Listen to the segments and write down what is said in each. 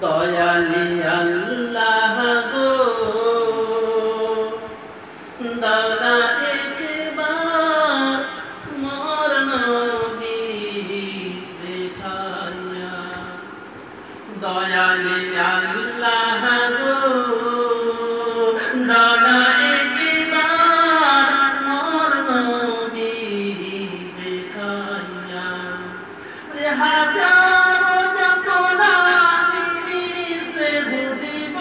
দয়ালি আল্লাহ গো দাওনা একবার মোর নবী দেখাইয়া দয়ালি আল্লাহ গো দাওনা একবার মোর নবী দেখাইয়া হাজার যাতনা নিমিষে ভুলিব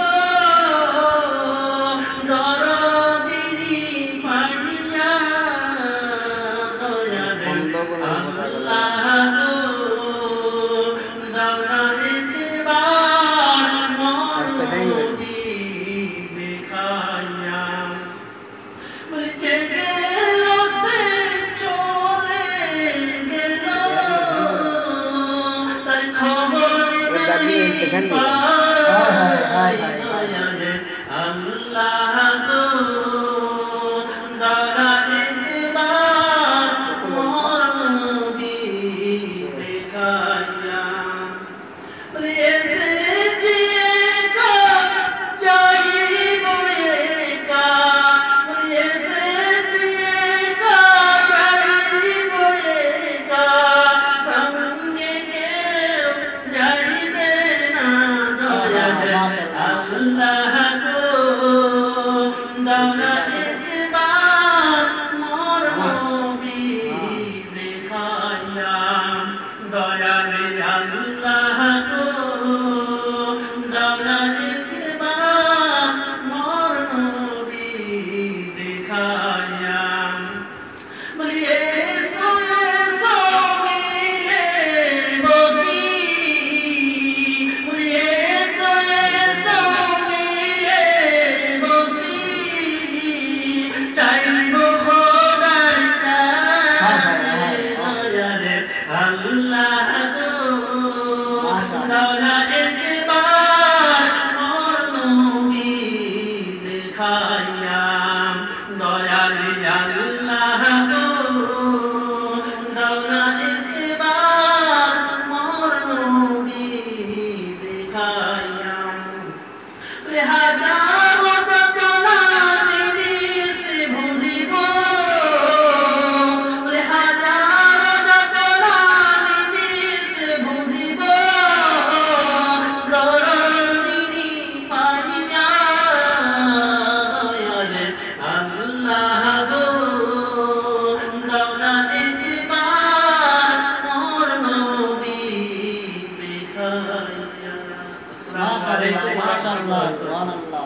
দরদিনী পাইয়া দয়ালে আল্লাহ গো দাওনা একবার মোর নবী দেখাইয়া বলছে গেল সে চলে গেল তার খবর নেই পাই দয়ালে আল্লাহ গো দাওনা একবার মোর নবী দেখাইয়া এসেছি একা যাইব একা এসেছি একা যাইব একা সঙ্গে কেউ যাইবে না দয়ালে আল্লাহ গো দাওনা একবার মোর নবী দেখাইয়া দয়ালে আল্লাহ গো দাওনা একবার মোর নবী দেখাইয়া বলি এসো এসো মিলে বসি বলি এসো এসো মিলে বসি চাইব খোদার কাছে দয়ালে আল্লাহ গো দাওনা একবার মোর নবী দেখাইয়া দয়ালে আল্লাহ গো দাওনা একবার মোর নবী দেখাইয়া হাজার যাতনা নিমিষে ভুলিব হাজার যাতনা নিমিষে ভুলিব দরদিনী পাইয়া দয়ালে আল্লাহ গো দাওনা একবার মোর নবী দেখাইয়া। আসসালামু আলাইকুম ওয়া রাহমাতুল্লাহ। মাশাআল্লাহ সুবহানাল্লাহ।